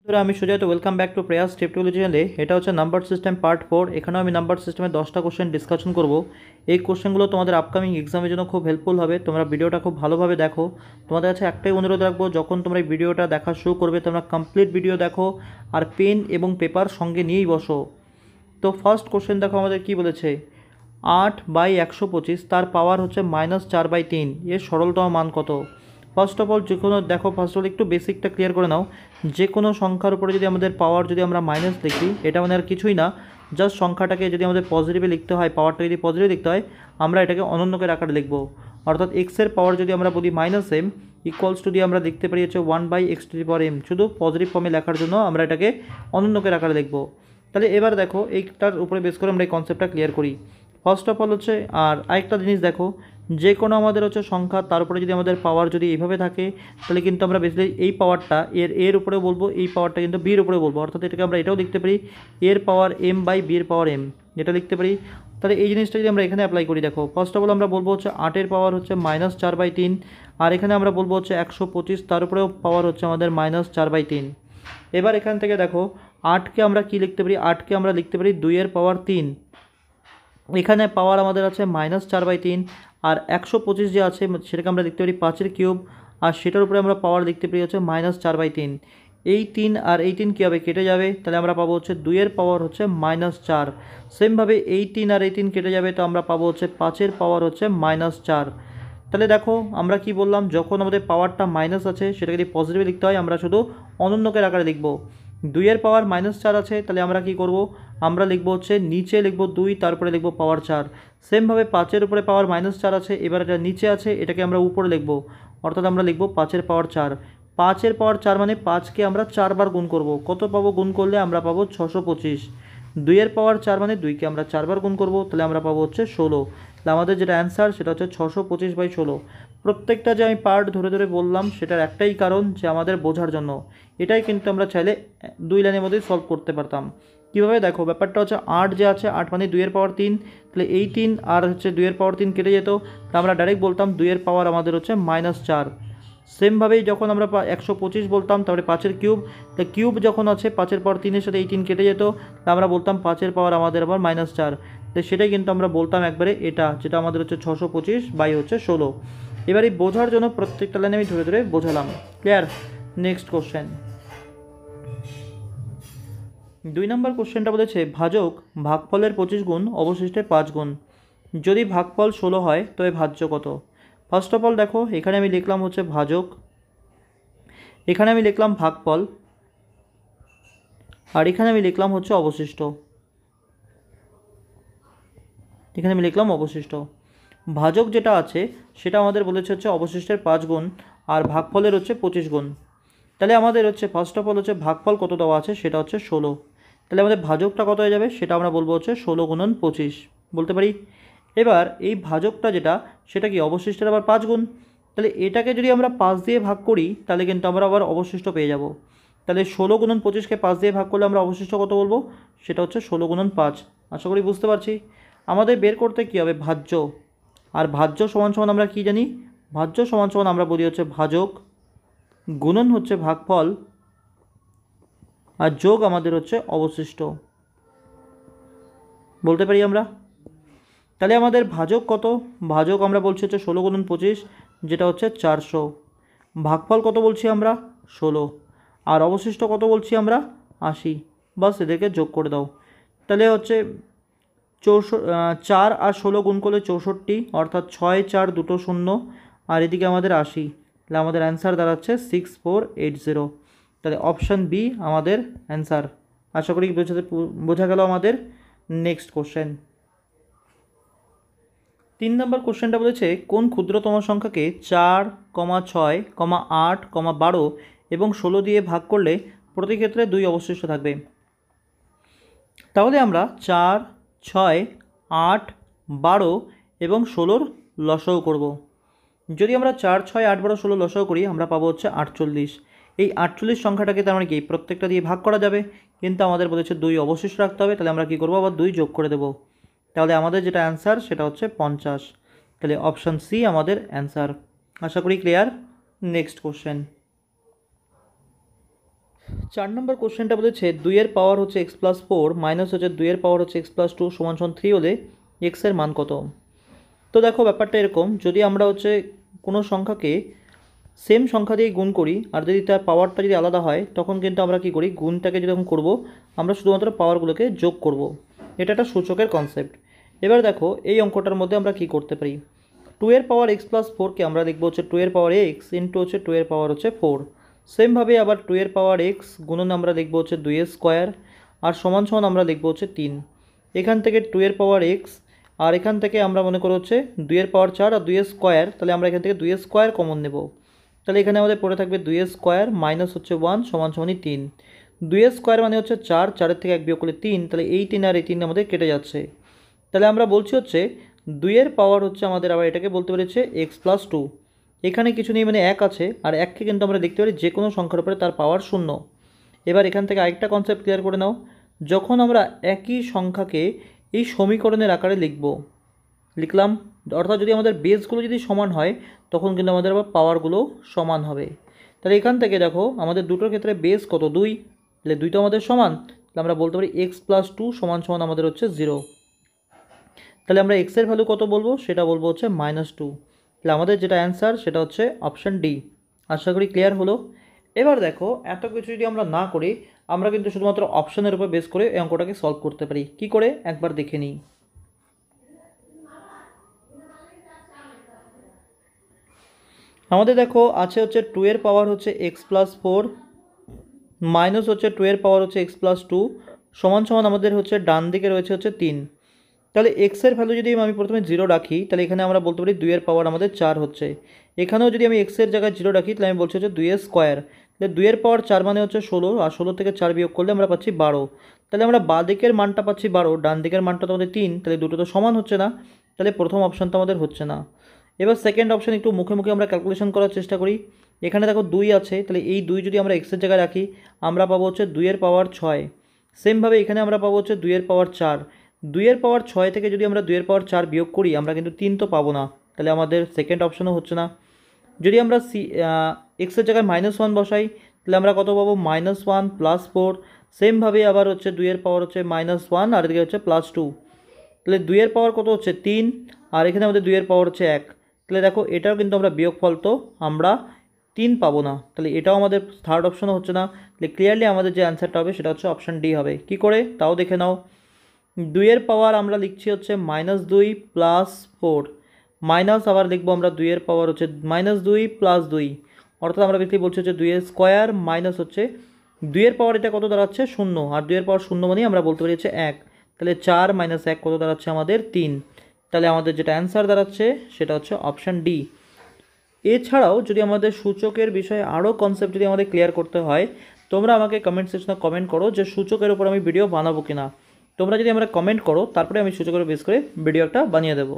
বন্ধুরা আমি সুজয়, তো ওয়েলকাম ব্যাক টু প্রয়াস টেকনোলজি চ্যানেলে। এটা হচ্ছে নাম্বার সিস্টেম পার্ট 4। এখানেও আমি নাম্বার সিস্টেমে 10টা কোশ্চেন ডিসকাশন করব। এই কোশ্চেনগুলো তোমাদের আপকামিং এক্সামের জন্য খুব হেল্পফুল হবে। তোমরা ভিডিওটা খুব ভালোভাবে দেখো। তোমাদের কাছে একটাই অনুরোধ রাখবো, যখন তোমরা এই ভিডিওটা দেখা শুরু করবে তোমরা কমপ্লিট ভিডিও দেখো আর পেন এবং পেপার সঙ্গে নিয়েই বসো। তো ফার্স্ট কোশ্চেন দেখো আমাদের কি বলেছে, 8/125 তার পাওয়ার হচ্ছে -4/3, এর সরলতম মান কত। ফার্স্ট অফ অল যে কোনো দেখো, ফার্স্ট অফ অল একটু বেসিকটা ক্লিয়ার করে নাও। যে কোনো সংখ্যার উপরে যদি আমাদের পাওয়ার যদি আমরা মাইনাস লিখি, এটা মানে আর কিছুই না, জাস্ট সংখ্যাটাকে যদি আমাদের পজিটিভে লিখতে হয়, পাওয়ারটা যদি পজিটিভ লিখতে হয়, আমরা এটাকে অনন্যকের আকারে লিখব। অর্থাৎ এক্সের পাওয়ার যদি আমরা বলি -m ইকুয়ালস টু দিয়ে আমরা লিখতে পারি হচ্ছে 1/x⁴m, শুধু পজিটিভ ফর্মে লেখার জন্য আমরা এটাকে অনন্যকের আকারে লিখব। তাহলে এবার দেখো এইটার উপরে বেস করে আমরা এই কনসেপ্টটা ক্লিয়ার করি। ফার্স্ট অফ অল হচ্ছে, আর আরেকটা জিনিস দেখো, যে কোনো আমাদের হচ্ছে সংখ্যা, তার উপরে যদি আমাদের পাওয়ার যদি এইভাবে থাকে, তাহলে কিন্তু আমরা বেসিক্যালি এই পাওয়ারটা এর উপরে বলবো, এই পাওয়ারটা কিন্তু বির উপরে বলবো। অর্থাৎ এটাকে আমরা এটাও লিখতে পারি এর পাওয়ার m/b এর পাওয়ার m, এটা লিখতে পারি। তাহলে এই জিনিসটা যদি আমরা এখানে অ্যাপ্লাই করি, দেখো ফার্স্ট অফ অল আমরা বলবো হচ্ছে 8-এর পাওয়ার হচ্ছে -4/3, আর এখানে আমরা বলবো হচ্ছে 125, তার উপরেও পাওয়ার হচ্ছে আমাদের -4/3। এবার এখান থেকে দেখো 8কে আমরা কি লিখতে পারি, 8কে আমরা লিখতে পারি 2-এর পাওয়ার 3। এখানে পাওয়ার আমাদের আছে -4/3, আর 125 যে আছে সেটাকে আমরা লিখতে পারি 5-এর কিউব, আর সেটার উপরে আমরা পাওয়ার লিখতে পারি হচ্ছে -4/3। এই 3 আর এই 3 কী হবে, কেটে যাবে, তাহলে আমরা পাবো হচ্ছে 2-এর পাওয়ার হচ্ছে -4। সেমভাবে এই 3 আর এই 3 কেটে যাবে, তো আমরা পাবো হচ্ছে 5-এর পাওয়ার হচ্ছে -4। তাহলে দেখো আমরা কি বললাম, যখন আমাদের পাওয়ারটা মাইনাস আছে সেটাকে যদি পজিটিভে লিখতে হয়, আমরা শুধু অনন্যকের আকারে লিখব। 2-এর পাওয়ার -4 আছে, তাহলে আমরা কি করব, আমরা লিখব হচ্ছে নিচে লিখব 2, তারপরে লিখব পাওয়ার 4। সেমভাবে 5-এর উপরে পাওয়ার -4 আছে, এবার এটা নিচে আছে, এটাকে আমরা উপরে লিখব, অর্থাৎ আমরা লিখব 5-এর পাওয়ার 4। 5-এর পাওয়ার 4 মানে 5কে আমরা 4 বার গুণ করব, কত পাবো, গুণ করলে আমরা পাবো 625। 2-এর পাওয়ার 4 মানে 2কে আমরা 4 বার গুণ করব, তাহলে আমরা পাবো হচ্ছে 16। তাহলে আমাদের যেটা অ্যান্সার সেটা হচ্ছে 625/16। প্রত্যেকটা যে আমি পার্ট ধরে ধরে বললাম সেটার একটাই কারণ, যে আমাদের বোঝার জন্য। এটাই কিন্তু আমরা চাইলে 2 লাইনের মধ্যেই সলভ করতে পারতাম। কীভাবে, দেখো ব্যাপারটা হচ্ছে 8 যে আছে, 8 মানে 2-এর পাওয়ার 3, তাহলে এই 3 আর হচ্ছে 2-এর পাওয়ার 3 কেটে যেত, তা আমরা ডাইরেক্ট বলতাম 2-এর পাওয়ার আমাদের হচ্ছে -4। সেমভাবেই যখন আমরা 125 বলতাম, তারপরে 5-এর কিউব, তাহলে কিউব যখন আছে 5-এর পাওয়ার 3-এর সাথে এই 3 কেটে যেত, তা আমরা বলতাম 5-এর পাওয়ার আমাদের আবার -4। তো সেটাই কিন্তু আমরা বলতাম একবারে এটা, যেটা আমাদের হচ্ছে 625/16। এবার এই বোঝার জন্য প্রত্যেকটা লাইনে আমি ধরে ধরে বোঝালাম। ক্লিয়ার? নেক্সট কোশ্চেন, 2 নম্বর কোশ্চেনটা বলেছে ভাজক ভাগফলের 25 গুণ অবশিষ্টের 5 গুণ, যদি ভাগফল 16 হয় তবে ভাজ্য কত। ফার্স্ট অফ অল দেখো, এখানে আমি লিখলাম হচ্ছে ভাজক, এখানে আমি লিখলাম ভাগফল, আর এখানে আমি লিখলাম হচ্ছে অবশিষ্ট। এখানে আমি লিখলাম অবশিষ্ট। ভাজক যেটা আছে সেটা আমাদের বলেছে হচ্ছে অবশিষ্টের 5 গুণ, আর ভাগফলের হচ্ছে 25 গুণ। তাহলে আমাদের হচ্ছে ফার্স্ট অফ অল হচ্ছে ভাগফল কত দেওয়া আছে, সেটা হচ্ছে 16। তাহলে আমাদের ভাজকটা কত হয়ে যাবে, সেটা আমরা বলবো হচ্ছে 16 গুণন 25 বলতে পারি। এবার এই ভাজকটা যেটা, সেটা কি অবশিষ্টের আবার 5 গুণ। তাহলে এটাকে যদি আমরা 5 দিয়ে ভাগ করি, তাহলে কিন্তু আমরা আবার অবশিষ্ট পেয়ে যাব। তাহলে 16 গুণন 25কে 5 দিয়ে ভাগ করলে আমরা অবশিষ্ট কত বলবো, সেটা হচ্ছে 16 গুণন 5। আশা করি বুঝতে পারছি। আমাদের বের করতে কী হবে, ভাজ্য। আর ভাজ্য সমান সমান আমরা কী জানি, ভাজ্য সমান সমান আমরা বলি হচ্ছে ভাজক গুণন হচ্ছে ভাগফল, আর যোগ আমাদের হচ্ছে অবশিষ্ট বলতে পারি আমরা। তাহলে আমাদের ভাজক কত, ভাজক আমরা বলছি হচ্ছে 16 গুণন 25, যেটা হচ্ছে 400। ভাগফল কত বলছি আমরা, 16, আর অবশিষ্ট কত বলছি আমরা, 80। বাস এদেরকে যোগ করে দাও। তাহলে হচ্ছে 4 আর 16 গুণ করলে 64, অর্থাৎ 6 4 দুটো 0, আর এদিকে আমাদের 80। তাহলে আমাদের অ্যান্সার দাঁড়াচ্ছে 6480। তাহলে অপশান বি আমাদের অ্যান্সার। আশা করি বোঝা গেল আমাদের। নেক্সট কোশ্চেন, 3 নম্বর কোশ্চেনটা বলেছে কোন ক্ষুদ্রতম সংখ্যাকে 4, 6, 8, 12 এবং 16 দিয়ে ভাগ করলে প্রতি ক্ষেত্রে 2 অবশিষ্ট থাকবে। তাহলে আমরা 4, 6, 8, 12 এবং 16-র লসাগু করব। যদি আমরা 4, 6, 8, 12, 16 লসাগু করি, আমরা পাবো হচ্ছে 48। এই 48 সংখ্যাটাকে তার মানে কি প্রত্যেকটা দিয়ে ভাগ করা যাবে, কিন্তু আমাদের বলেছে 2 অবশিষ্ট রাখতে হবে। তাহলে আমরা কী করবো, আবার 2 যোগ করে দেব। তাহলে আমাদের যেটা অ্যান্সার সেটা হচ্ছে 50। তাহলে অপশান সি আমাদের অ্যান্সার। আশা করি ক্লিয়ার। নেক্সট কোশ্চেন, 4 নম্বর কোশ্চেনটা বলেছে 2 পাওয়ার হচ্ছে x+4 মাইনাস হচ্ছে 2 পাওয়ার হচ্ছে x+2 সমান 3 হলে x এর মান কত। তো দেখো ব্যাপারটা এরকম, যদি আমরা হচ্ছে কোনো সংখ্যাকে সেম সংখ্যা দিয়ে গুণ করি আর যদি তার পাওয়ারটা যদি আলাদা হয় তখন কিন্তু আমরা কি করি, গুণটাকে যখন করব আমরা শুধুমাত্র পাওয়ারগুলোকে যোগ করব। এটা একটা সূচকের কনসেপ্ট। এবার দেখো এই অঙ্কটার মধ্যে আমরা কি করতে পারি, 2 পাওয়ার x+4কে আমরা লিখব হচ্ছে 2 পাওয়ার x ইন্টু হচ্ছে 2 পাওয়ার হচ্ছে 4। সেমভাবে আবার 2 পাওয়ার x গুণন আমরা লিখব হচ্ছে 2 স্কোয়ার আর সমান সমান আমরা লিখব হচ্ছে 3। এখান থেকে 2 পাওয়ার x আর এখান থেকে আমরা মনে করো হচ্ছে 2 পাওয়ার 4 আর 2 স্কোয়ার, তাহলে আমরা এখান থেকে 2 স্কোয়ার কমন নেব। তাহলে এখানে আমাদের পড়ে থাকবে 2 স্কোয়ার মাইনাস হচ্ছে 1 সমান সমানই 3। 2 স্কোয়ার মানে হচ্ছে 4, 4-এর থেকে 1 বিয়োগ করলে 3, তাহলে এই 3 আর এই 3 আমাদের কেটে যাচ্ছে। তাহলে আমরা বলছি হচ্ছে 2 পাওয়ার হচ্ছে আমাদের, আবার এটাকে বলতে পেরেছে x+2। এখানে কিছু নেই মানে 1 আছে, আর 1কে কিন্তু আমরা লিখতে পারি যে কোনো সংখ্যার উপরে তার পাওয়ার 0। এবার এখান থেকে আরেকটা কনসেপ্ট ক্লিয়ার করে নাও, যখন আমরা একই সংখ্যাকে এই সমীকরণের আকারে লিখলাম, অর্থাৎ যদি আমাদের বেসগুলো যদি সমান হয় তখন কিন্তু আমাদের আবার পাওয়ারগুলো সমান হবে। তাহলে এখান থেকে দেখো আমাদের দুটোর ক্ষেত্রে বেস কত, 2, তাহলে 2 তো আমাদের সমান, তাহলে আমরা বলতে পারি x+2 সমান সমান আমাদের হচ্ছে 0। তাহলে আমরা x এর ভ্যালু কত বলবো, সেটা বলবো হচ্ছে -2। তাহলে আমাদের যেটা অ্যান্সার সেটা হচ্ছে অপশান ডি। আশা করি ক্লিয়ার হলো। এবার দেখো এত কিছু যদি আমরা না করি, আমরা কিন্তু শুধুমাত্র অপশানের উপর বেস করে এই অঙ্কটাকে সলভ করতে পারি। কি করে একবার দেখে নিই। আমাদের দেখো আছে হচ্ছে 2 পাওয়ার হচ্ছে x+4 মাইনাস হচ্ছে 2 পাওয়ার হচ্ছে x+2 সমান সমান আমাদের হচ্ছে ডান দিকে রয়েছে হচ্ছে 3। তাহলে x এর ভ্যালু যদি আমি প্রথমে 0 রাখি, তাহলে এখানে আমরা বলতে পারি 2 পাওয়ার আমাদের 4 হচ্ছে। এখানেও যদি আমি x এর জায়গায় 0 রাখি, তাহলে আমি বলছি হচ্ছে 2 স্কোয়ার। তাহলে 2 পাওয়ার 4 মানে হচ্ছে 16, আর 16 থেকে 4 বিয়োগ করলে আমরা পাচ্ছি 12। তাহলে আমরা বাঁ দিকের মানটা পাচ্ছি 12, ডান দিকের মানটা তো আমাদের 3, তাহলে দুটো তো সমান হচ্ছে না, তাহলে প্রথম অপশান তো আমাদের হচ্ছে না। এবার সেকেন্ড অপশান একটু মুখে মুখে আমরা ক্যালকুলেশন করার চেষ্টা করি। এখানে দেখো 2 আছে, তাহলে এই 2 যদি আমরা x এর জায়গায় রাখি আমরা পাবো হচ্ছে 2 পাওয়ার 6। সেমভাবে এখানে আমরা পাবো হচ্ছে 2 পাওয়ার 4। 2 পাওয়ার 6 থেকে যদি আমরা 2 পাওয়ার 4 বিয়োগ করি আমরা কিন্তু 3 তো পাবো না, তাহলে আমাদের সেকেন্ড অপশনও হচ্ছে না। যদি আমরা এক্সের জায়গায় -1 বসাই, তাহলে আমরা কত পাবো, -1 +4। সেমভাবে আবার হচ্ছে 2 পাওয়ার হচ্ছে -1 আর এদিকে হচ্ছে +2, তাহলে 2 পাওয়ার কত হচ্ছে 3, আর এখানে আমাদের 2 পাওয়ার হচ্ছে 1। তাহলে দেখো এটাও কিন্তু আমরা বিয়োগফল তো আমরা 3 পাবো না, তাহলে এটাও আমাদের থার্ড অপশনও হচ্ছে না। তাহলে ক্লিয়ারলি আমাদের যে অ্যান্সারটা হবে সেটা হচ্ছে অপশান ডি হবে। কি করে তাও দেখে নাও। 2 পাওয়ার আমরা লিখছি হচ্ছে -2 +4 মাইনাস আবার লিখবো আমরা 2 পাওয়ার হচ্ছে -2 +2, অর্থাৎ আমরা বেশি বলছি হচ্ছে 2 স্কোয়ার মাইনাস হচ্ছে 2 পাওয়ার এটা কত দাঁড়াচ্ছে 0, আর 2 পাওয়ার 0 মানে আমরা বলতে পারি হচ্ছে 1। তাহলে 4 - 1 কত দাঁড়াচ্ছে আমাদের 3। তাহলে আমাদের যেটা অ্যান্সার দাঁড়াচ্ছে সেটা হচ্ছে অপশান ডি। এছাড়াও যদি আমাদের সূচকের বিষয়ে আরও কনসেপ্ট যদি আমাদের ক্লিয়ার করতে হয়, তোমরা আমাকে কমেন্ট সেকশনে কমেন্ট করো যে সূচকের উপর আমি ভিডিও বানাবো কিনা। তোমরা যদি আমরা কমেন্ট করো তারপরে আমি সূচকের বেস করে ভিডিও একটা বানিয়ে দেবো।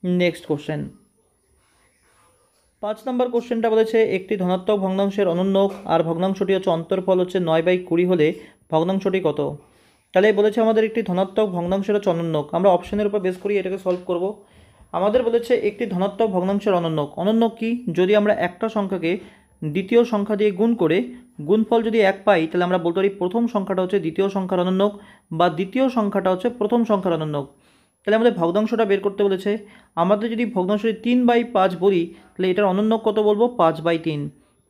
নেক্সট কোশ্চেন, 5 নম্বর কোশ্চেনটা বলেছে একটি ধনাত্মক ভগ্নাংশের অনন্যক আর ভগ্নাংশটি হচ্ছে অন্তরফল হচ্ছে 9/20 হলে ভগ্নাংশটি কত। তাহলে বলেছে আমাদের একটি ধনাত্মক ভগ্নাংশের হচ্ছে অনন্যক, আমরা অপশনের উপর বেস করি এটাকে সলভ করব। আমাদের বলেছে একটি ধনাত্মক ভগ্নাংশের অনন্যক। অনন্যক কি, যদি আমরা একটা সংখ্যাকে দ্বিতীয় সংখ্যা দিয়ে গুণ করে গুণফল যদি 1 পাই, তাহলে আমরা বলতে পারি প্রথম সংখ্যাটা হচ্ছে দ্বিতীয় সংখ্যার অনন্যক বা দ্বিতীয় সংখ্যাটা হচ্ছে প্রথম সংখ্যার অনন্যক। তাহলে আমাদের ভগ্নাংশটা বের করতে বলেছে। আমাদের যদি ভগ্নাংশটি 3/5 বলি, তাহলে এটার অনন্যক কত বলবো, 5/3।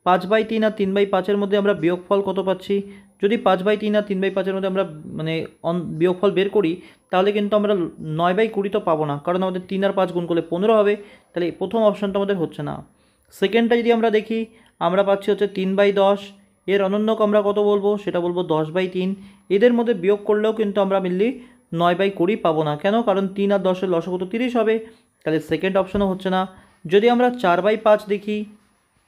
5/3 আর 3/5-এর মধ্যে আমরা বিয়োগফল কত পাচ্ছি, যদি 5/3 আর 3/5-এর মধ্যে আমরা মানে বিয়োগফল বের করি, তাহলে কিন্তু আমরা 9/20 তো পাবো না, কারণ আমাদের 3 আর 5 গুণ করলে 15 হবে। তাহলে প্রথম অপশানটা আমাদের হচ্ছে না। সেকেন্ডটা যদি আমরা দেখি, আমরা পাচ্ছি হচ্ছে 3/10, এর অনন্যক আমরা কত বলবো, সেটা বলবো 10/3। এদের মধ্যে বিয়োগ করলেও কিন্তু আমরা মিললি 9/20 পাবো না, কেন, কারণ 3 আর 10-এর লসাগু তো 30 হবে। তাহলে সেকেন্ড অপশানও হচ্ছে না। যদি আমরা 4/5 দেখি,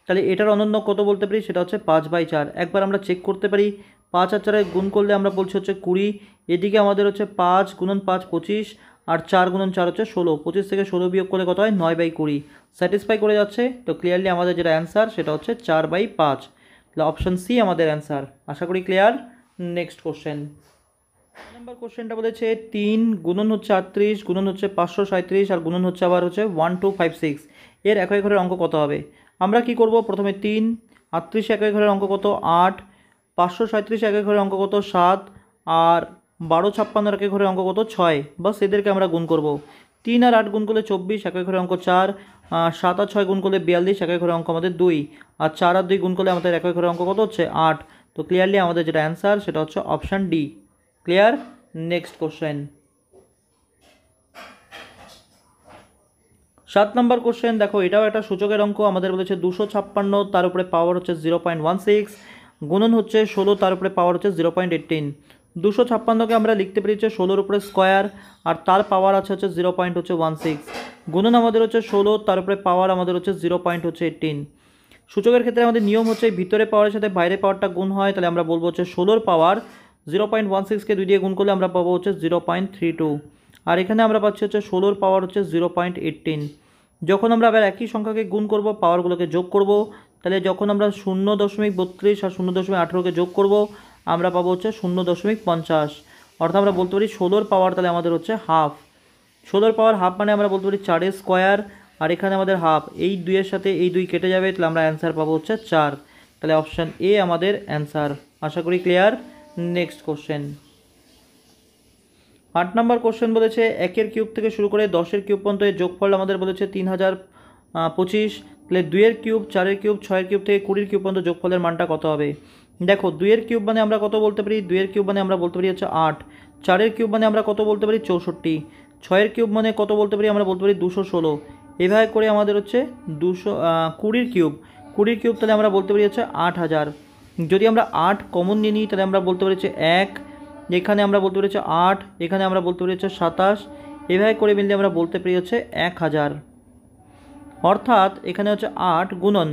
তাহলে এটার অনন্যক কত বলতে পারি, সেটা হচ্ছে 5/4। একবার আমরা চেক করতে পারি, 5 আর 4 গুণ করলে আমরা বলছি হচ্ছে 20, এদিকে আমাদের হচ্ছে 5 × 5 25, আর 4 × 4 হচ্ছে 16, 25 থেকে 16 বিয়োগ করলে কত হয়, 9/20। স্যাটিসফাই করে যাচ্ছে। তো ক্লিয়ারলি আমাদের যেটা অ্যান্সার সেটা হচ্ছে 4/5। তাহলে অপশান সি আমাদের অ্যান্সার। আশা করি ক্লিয়ার। নেক্সট কোশ্চেন, নাম্বার কোশ্চেনটা বলেছে 3 গুণন হচ্ছে 38 গুণন হচ্ছে 537 আর গুণন হচ্ছে আবার হচ্ছে 1256, এর একই ঘরের অঙ্ক কত হবে। আমরা কি করব, প্রথমে 3, 38 একই ঘরের অঙ্ক কত 8, 537 একের ঘরের অঙ্ক কত 7, আর 1256 একের ঘরের অঙ্ক কত 6। বাস এদেরকে আমরা গুণ করব। 3 আর 8 গুণ করলে 24, একের ঘরের অঙ্ক 4, 7 আর 6 গুণ করলে 42, একের ঘরের অঙ্ক আমাদের 2, আর 4 আর 2 গুণ করলে আমাদের একের ঘরের অঙ্ক কত হচ্ছে 8। তো ক্লিয়ারলি আমাদের যেটা অ্যান্সার সেটা হচ্ছে option D. Clear? Next question. 7 নম্বর কোশ্চেন দেখো, এটাও একটা সূচকের অঙ্ক। আমাদের বলেছে 256, তার উপরে পাওয়ার হচ্ছে 0.16, গুণন হচ্ছে 16, তার উপরে পাওয়ার হচ্ছে 0.18। 256কে আমরা লিখতে পেরেছি 16-র উপরে স্কোয়ার, আর তার পাওয়ার আছে হচ্ছে 0.16, গুণন আমাদের হচ্ছে 16, তার উপরে পাওয়ার আমাদের হচ্ছে 0.18। সূচকের ক্ষেত্রে আমাদের নিয়ম হচ্ছে ভিতরে পাওয়ারের সাথে বাইরে পাওয়ারটা গুণ হয়, তাহলে আমরা বলবো হচ্ছে 16-র পাওয়ার 0.16কে 2 দিয়ে গুণ করলে আমরা পাবো হচ্ছে 0.32, আর এখানে আমরা পাচ্ছি হচ্ছে 16-র পাওয়ার হচ্ছে 0.18। যখন আমরা আবার একই সংখ্যাকে গুণ করব, পাওয়ারগুলোকে যোগ করব, তাহলে যখন আমরা 0.32 আর 0.18কে যোগ করব আমরা পাবো হচ্ছে 0.50, অর্থাৎ আমরা বলতে পারি 16-র পাওয়ার তাহলে আমাদের হচ্ছে হাফ। 16-র পাওয়ার হাফ মানে আমরা বলতে পারি 4-এর স্কোয়ার, আর এখানে আমাদের হাফ, এই 2-এর সাথে এই 2 কেটে যাবে, তাহলে আমরা অ্যান্সার পাবো হচ্ছে 4। তাহলে অপশান এ আমাদের অ্যান্সার। আশা করি ক্লিয়ার। Next question. 8 নম্বর কোশ্চেন বলেছে 1-এর কিউব থেকে শুরু করে 10-এর কিউব পর্যন্ত এর যোগফল আমাদের বলেছে 3025। তাহলে 2-এর কিউব, 4-এর কিউব, 6-এর কিউব থেকে 20-এর কিউব পর্যন্ত যোগফলের মানটা কত হবে? দেখো 2-এর কিউব মানে আমরা কত বলতে পারি? 2-এর কিউব মানে আমরা বলতে পারি হচ্ছে 8। 4-এর কিউব মানে আমরা কত বলতে পারি? 64। 6-এর কিউব মানে কত বলতে পারি? আমরা বলতে পারি 216। এভাবে করে আমাদের হচ্ছে 20-এর কিউব, 20-এর কিউব তাহলে আমরা বলতে পারি হচ্ছে 8000। যদি আমরা 8 কমন নিয়ে নিই তাহলে আমরা বলতে পারি হচ্ছে 1, এখানে আমরা বলতে পারি হচ্ছে 8, এখানে আমরা বলতে পারি হচ্ছে 27, এভাবে করে মিললে আমরা বলতে পারি হচ্ছে 1000। অর্থাৎ এখানে হচ্ছে 8 গুণন।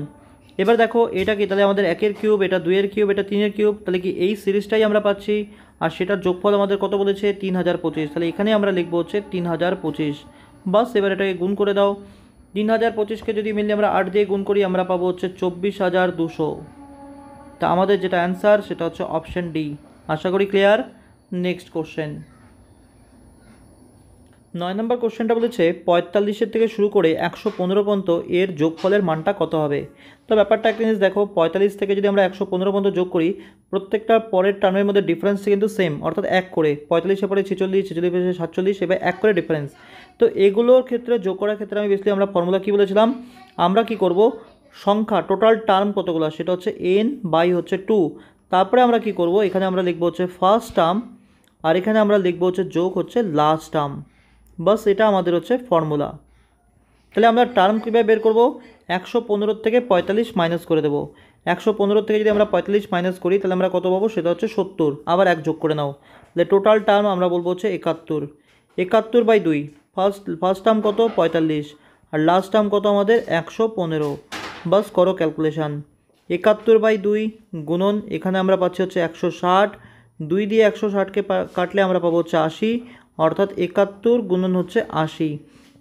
এবার দেখো এটা কি, তাহলে আমাদের 1-এর কিউব, এটা 2-এর কিউব, এটা 3-এর কিউব, তাহলে কি এই সিরিজটাই আমরা পাচ্ছি, আর সেটার যোগফল আমাদের কত বলেছে 3025। তাহলে এখানে আমরা লিখবো হচ্ছে 3025। বাস এবার এটাকে গুণ করে দাও। 3025কে যদি মিললে আমরা 8 দিয়ে গুণ করি আমরা পাবো হচ্ছে 24200। তা আমাদের যেটা অ্যান্সার সেটা হচ্ছে অপশান ডি। আশা করি ক্লিয়ার। Next question. 9 নম্বর কোশ্চেনটা বলেছে 45-এর থেকে শুরু করে 115 পর্যন্ত এর যোগফলের মানটা কত হবে? তো ব্যাপারটা একটা জিনিস দেখো, 45 থেকে যদি আমরা 115 পর্যন্ত যোগ করি, প্রত্যেকটা পরের টার্মের মধ্যে ডিফারেন্স কিন্তু সেম, অর্থাৎ 1 করে। 45-এর পরে 46, 46 পরে 47, এবার 1 করে ডিফারেন্স। তো এগুলোর ক্ষেত্রে যোগ করার ক্ষেত্রে আমি বেসিক্যালি আমরা ফর্মুলা কী বলেছিলাম, আমরা কি করব, সংখ্যা টোটাল টার্ম কতগুলো সেটা হচ্ছে n বাই হচ্ছে 2। তারপরে আমরা কি করব, এখানে আমরা লিখবো হচ্ছে ফার্স্ট টার্ম, আর এখানে আমরা লিখবো হচ্ছে যোগ হচ্ছে লাস্ট টার্ম। বাস এটা আমাদের হচ্ছে ফর্মুলা। তাহলে আমরা টার্ম কীভাবে বের করব, 115 থেকে 45 মাইনাস করে দেবো। 115 থেকে যদি আমরা 45 মাইনাস করি তাহলে আমরা কত পাবো, সেটা হচ্ছে 70, আবার 1 যোগ করে নাও। তাহলে টোটাল টার্ম আমরা বলবো হচ্ছে 71। 71 বাই 2, ফার্স্ট টার্ম কত 45, আর লাস্ট টার্ম কত আমাদের 115। বাস করো ক্যালকুলেশান। 71 বাই 2 গুণন, এখানে আমরা পাচ্ছি হচ্ছে 160, 2 দিয়ে 160কে কাটলে আমরা পাবো হচ্ছে 80, অর্থাৎ 71 গুণন হচ্ছে 80।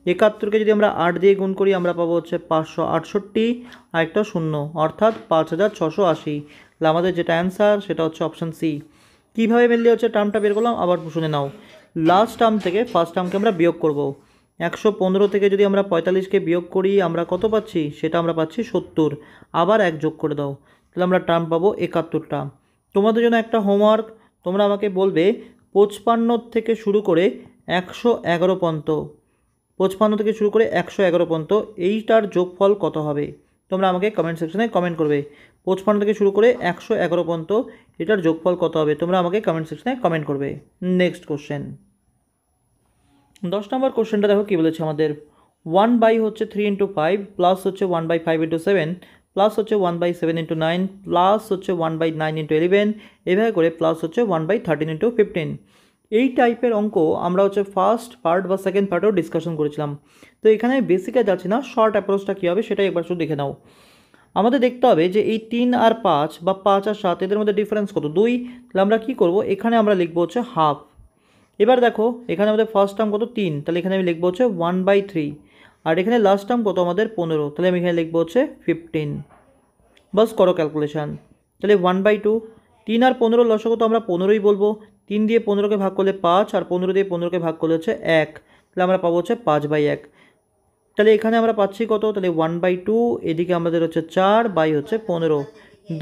71কে যদি আমরা 8 দিয়ে গুণ করি আমরা পাবো হচ্ছে 568, আর একটা শূন্য, অর্থাৎ 5680। তাহলে আমাদের যেটা অ্যান্সার সেটা হচ্ছে অপশান সি। কীভাবে মিললে হচ্ছে টার্মটা বের করলাম আবার শুনে নাও। লাস্ট টার্ম থেকে ফার্স্ট টার্মকে আমরা বিয়োগ করব। 115 থেকে যদি আমরা 45কে বিয়োগ করি আমরা কত পাচ্ছি, সেটা আমরা পাচ্ছি 70, আবার 1 যোগ করে দাও, তাহলে আমরা টার্ম পাবো 71টা। তোমাদের জন্য একটা হোমওয়ার্ক, তোমরা আমাকে বলবে 55 থেকে শুরু করে 111 পর্যন্ত, 55 থেকে শুরু করে 111 পর্যন্ত এইটার যোগফল কত হবে? তোমরা আমাকে কমেন্ট সেকশনে কমেন্ট করবে। 55 থেকে শুরু করে 111 পর্যন্ত এটার যোগফল কত হবে, তোমরা আমাকে কমেন্ট সেকশনে কমেন্ট করবে। Next question. 10 নম্বর কোশ্চেনটা দেখো কী বলেছে আমাদের, 1 বাই হচ্ছে 3 ইন্টু 5 প্লাস হচ্ছে 1 বাই 5 ইন্টু 7 প্লাস হচ্ছে 1 বাই 7 ইন্টু 9 প্লাস হচ্ছে 1 বাই 9 ইন্টু 11, এভাবে করে প্লাস হচ্ছে 1 বাই 13 ইন্টু 15। এই টাইপের অঙ্ক আমরা হচ্ছে ফার্স্ট পার্ট বা সেকেন্ড পার্টেও ডিসকাশন করেছিলাম। তো এখানে বেসিকে যাচ্ছি না, শর্ট অ্যাপ্রোচটা কী হবে সেটাই একবার শুধু দেখে নাও। আমাদের দেখতে হবে যে এই 3 আর 5 বা 5 আর 7 এদের মধ্যে ডিফারেন্স কত, 2। তাহলে আমরা কী করব, এখানে আমরা লিখবো হচ্ছে হাফ। এবার দেখো এখানে আমাদের ফার্স্ট টার্ম কত 3, তাহলে এখানে আমি লিখবো হচ্ছে 1 বাই 3, আর এখানে লাস্ট টার্ম কত আমাদের 15, তাহলে আমি এখানে লিখবো হচ্ছে 15। বাস করো ক্যালকুলেশান। তাহলে 1 বাই 2, 3 আর 15 লসাগু তো আমরা 15ই বলবো। 3 দিয়ে 15কে ভাগ করলে 5, আর 15 দিয়ে 15কে ভাগ করলে হচ্ছে 1, তাহলে আমরা পাবো হচ্ছে 5 বাই 1। তাহলে এখানে আমরা পাচ্ছি কত, তাহলে 1 বাই 2, এদিকে আমাদের হচ্ছে 4 বাই হচ্ছে 15,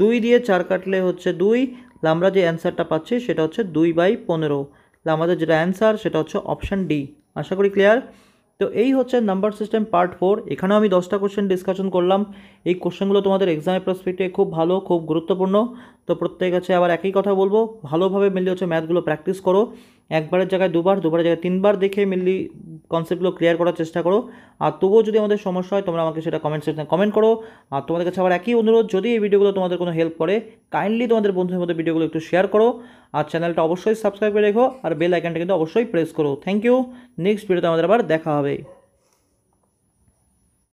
2 দিয়ে 4 কাটলে হচ্ছে 2, তাহলে আমরা যে অ্যান্সারটা পাচ্ছি সেটা হচ্ছে 2/15। তাহলে আমাদের যেটা অ্যান্সার সেটা হচ্ছে অপশান ডি। আশা করি ক্লিয়ার। তো এই হচ্ছে নাম্বার সিস্টেম পার্ট 4। এখানেও আমি 10টা কোশ্চেন ডিসকাশন করলাম। এই কোশ্চেনগুলো তোমাদের এক্সামের প্রসপেক্টে খুব ভালো, খুব গুরুত্বপূর্ণ। তো প্রত্যেক কাছে আবার একই কথা বলবো, ভালোভাবে মেনলি হচ্ছে ম্যাথগুলো প্র্যাকটিস করো। একবারের জায়গায় দুবার, দুবারের জায়গায় তিনবার দেখে মেনলি কনসেপ্টগুলো ক্লিয়ার করার চেষ্টা করো। আর তবুও যদি আমাদের সমস্যা হয় তোমরা আমাকে সেটা কমেন্ট সেকশনে কমেন্ট করো। আর তোমাদের কাছে আবার একই অনুরোধ, যদি এই ভিডিওগুলো তোমাদের কোনো হেল্প করে কাইন্ডলি তোমাদের বন্ধুদের মধ্যে ভিডিওগুলো একটু শেয়ার করো। আর চ্যানেলটা অবশ্যই সাবস্ক্রাইব করে রেখো, আর বেল আইকনটা কিন্তু অবশ্যই প্রেস করো। Thank you. নেক্সট ভিডিওতে আমাদের আবার দেখা হবে।